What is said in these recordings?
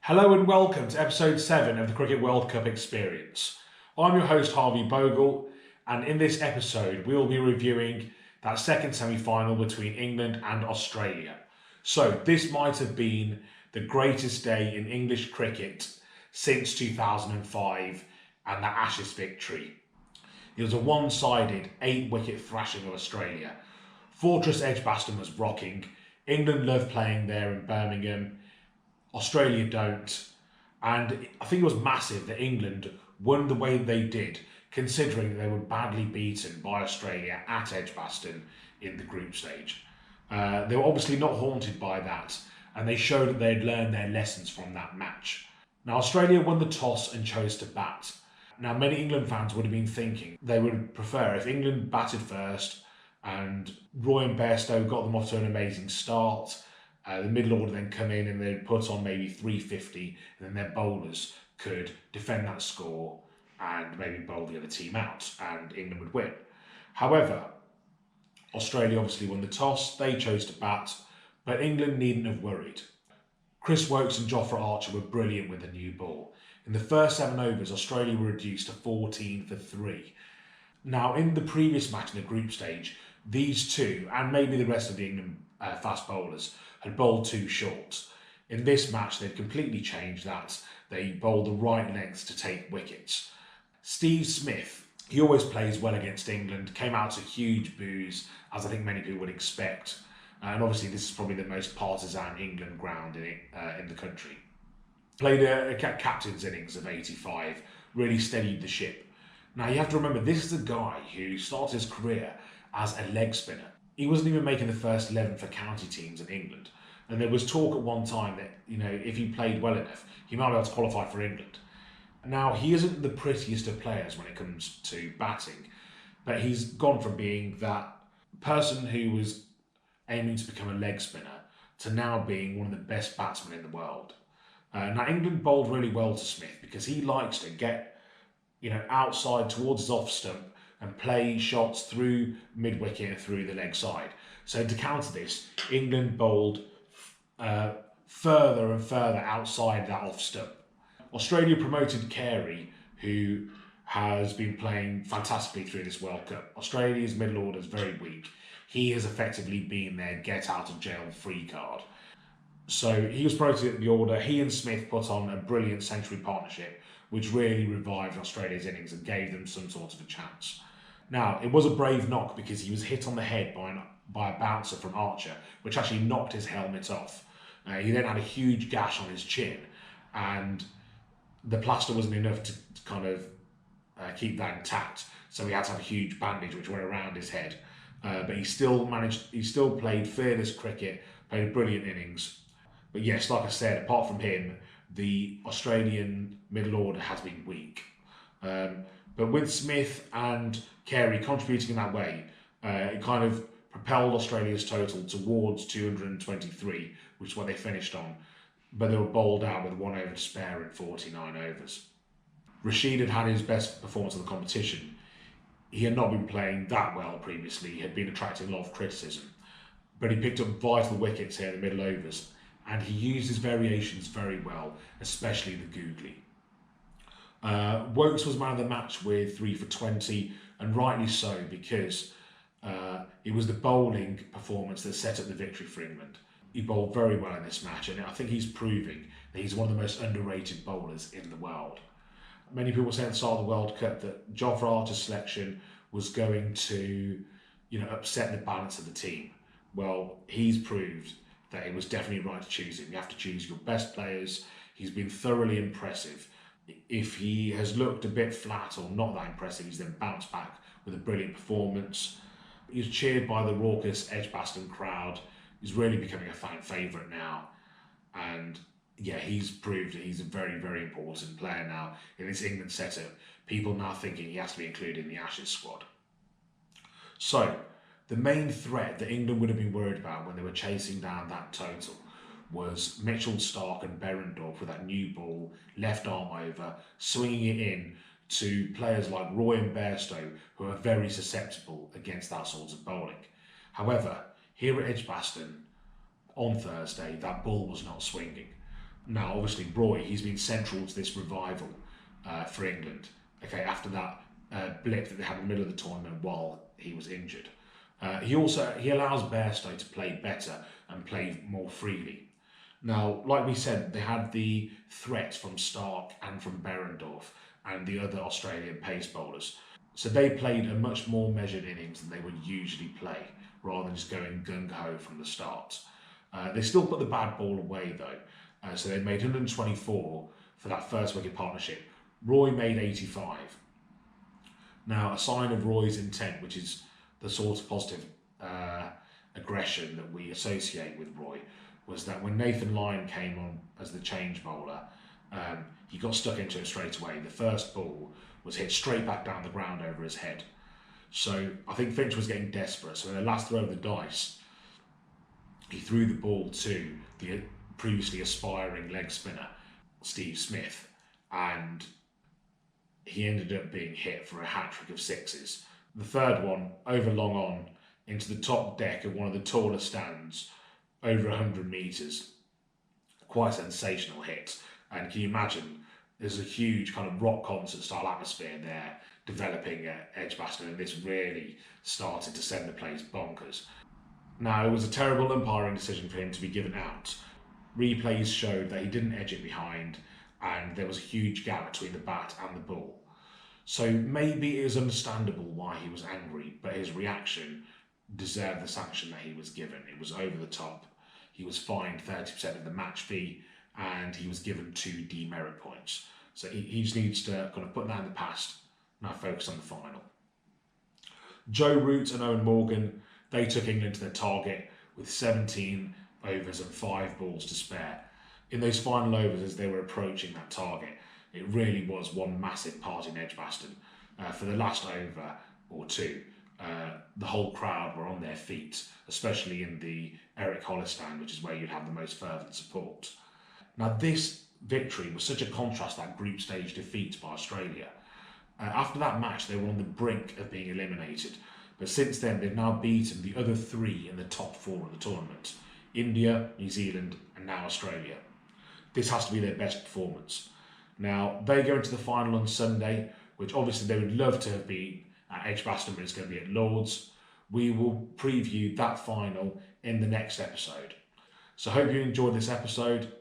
Hello and welcome to episode 7 of the Cricket World Cup Experience. I'm your host Harvey Bhogal, and in this episode we'll be reviewing that second semi-final between England and Australia. So this might have been the greatest day in English cricket since 2005 and the Ashes victory. It was a one-sided 8-wicket thrashing of Australia. Fortress Edgbaston was rocking. England love playing there in Birmingham. Australia don't, and I think it was massive that England won the way they did, considering they were badly beaten by Australia at Edgbaston in the group stage. They were obviously not haunted by that, and they showed that they had learned their lessons from that match. Now, Australia won the toss and chose to bat. Now, many England fans would have been thinking they would prefer if England batted first and Roy and Bairstow got them off to an amazing start. The middle order then come in and they'd put on maybe 350, and then their bowlers could defend that score and maybe bowl the other team out, and England would win. However, Australia obviously won the toss, they chose to bat, but England needn't have worried. Chris Woakes and Jofra Archer were brilliant with the new ball. In the first 7 overs, Australia were reduced to 14 for 3. Now, in the previous match in the group stage, these two, and maybe the rest of the England fast bowlers, had bowled too short. In this match, they'd completely changed that. They bowled the right lengths to take wickets. Steve Smith, he always plays well against England, came out to huge boos, as I think many people would expect. And obviously, this is probably the most partisan England ground in the country. Played a captain's innings of 85, really steadied the ship. Now, you have to remember, this is a guy who started his career as a leg spinner. He wasn't even making the first 11 for county teams in England. And there was talk at one time that, if he played well enough, he might be able to qualify for England. Now, he isn't the prettiest of players when it comes to batting, but he's gone from being that person who was aiming to become a leg spinner to now being one of the best batsmen in the world. Now, England bowled really well to Smith because he likes to get, outside towards his off stump and play shots through mid-wicket and through the leg side. So to counter this, England bowled further and further outside that off stump. Australia promoted Carey, who has been playing fantastically through this World Cup. Australia's middle order is very weak. He has effectively been their get out of jail free card. So he was promoted in the order. He and Smith put on a brilliant century partnership, which really revived Australia's innings and gave them some sort of a chance. Now, it was a brave knock because he was hit on the head by a bouncer from Archer, which actually knocked his helmet off. He then had a huge gash on his chin, and the plaster wasn't enough to kind of keep that intact, so he had to have a huge bandage which went around his head. But he still played fearless cricket, played a brilliant innings. But yes, like I said, apart from him, the Australian middle order has been weak. But with Smith and Carey contributing in that way, it kind of propelled Australia's total towards 223, which is what they finished on. But they were bowled out with 1 over to spare in 49 overs. Rashid had his best performance of the competition. He had not been playing that well previously. He had been attracting a lot of criticism. But he picked up vital wickets here in the middle overs, and he used his variations very well, especially the googly. Woakes was man of the match with 3 for 20, and rightly so, because it was the bowling performance that set up the victory for England. He bowled very well in this match, and I think he's proving that he's one of the most underrated bowlers in the world. Many people say at the start of the World Cup that Jofra Archer's selection was going to, upset the balance of the team. Well, he's proved that it was definitely right to choose him. You have to choose your best players. He's been thoroughly impressive. If he has looked a bit flat or not that impressive, he's then bounced back with a brilliant performance. He's cheered by the raucous Edgbaston crowd. He's really becoming a fan favourite now. And yeah, he's proved that he's a very, very important player now in this England setup. People now thinking he has to be included in the Ashes squad. So, the main threat that England would have been worried about when they were chasing down that total was Mitchell Starc and Berendorf with that new ball, left arm over, swinging it in to players like Roy and Bairstow, who are very susceptible against that sort of bowling. However, here at Edgbaston on Thursday, that ball was not swinging. Now, obviously, Roy, he's been central to this revival for England. Okay, after that blip that they had in the middle of the tournament while he was injured. He allows Bairstow to play better and play more freely. Now, like we said, they had the threats from Stark and from Berendorf and the other Australian pace bowlers. So they played a much more measured innings than they would usually play, rather than just going gung-ho from the start. They still put the bad ball away though. So they made 124 for that first wicket partnership. Roy made 85. Now, a sign of Roy's intent, which is the sort of positive aggression that we associate with Roy, was that when Nathan Lyon came on as the change bowler, he got stuck into it straight away. The first ball was hit straight back down the ground over his head. So I think Finch was getting desperate. So in the last throw of the dice, he threw the ball to the previously aspiring leg spinner, Steve Smith, and he ended up being hit for a hat-trick of sixes. The third one, over long on, into the top deck of one of the taller stands, over 100 metres. Quite a sensational hit. And can you imagine, there's a huge kind of rock concert style atmosphere there developing at Edgbaston, and this really started to send the place bonkers. Now, it was a terrible umpiring decision for him to be given out. Replays showed that he didn't edge it behind, and there was a huge gap between the bat and the ball. So maybe it was understandable why he was angry, but his reaction deserved the sanction that he was given. It was over the top. He was fined 30% of the match fee, and he was given 2 demerit points. So he just needs to kind of put that in the past, now focus on the final. Joe Root and Owen Morgan, they took England to their target with 17 overs and 5 balls to spare. In those final overs, as they were approaching that target, it really was one massive party in Edgbaston. For the last over or two, the whole crowd were on their feet, especially in the Eric Hollis stand, which is where you'd have the most fervent support. Now, this victory was such a contrast to that group stage defeat by Australia. After that match, they were on the brink of being eliminated, but since then they've now beaten the other 3 in the top 4 of the tournament: India, New Zealand, and now Australia. This has to be their best performance. Now, they go into the final on Sunday, which obviously they would love to have been at Edgbaston, but it's going to be at Lord's. We will preview that final in the next episode. So hope you enjoyed this episode.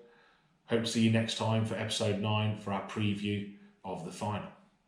Hope to see you next time for episode 9 for our preview of the final.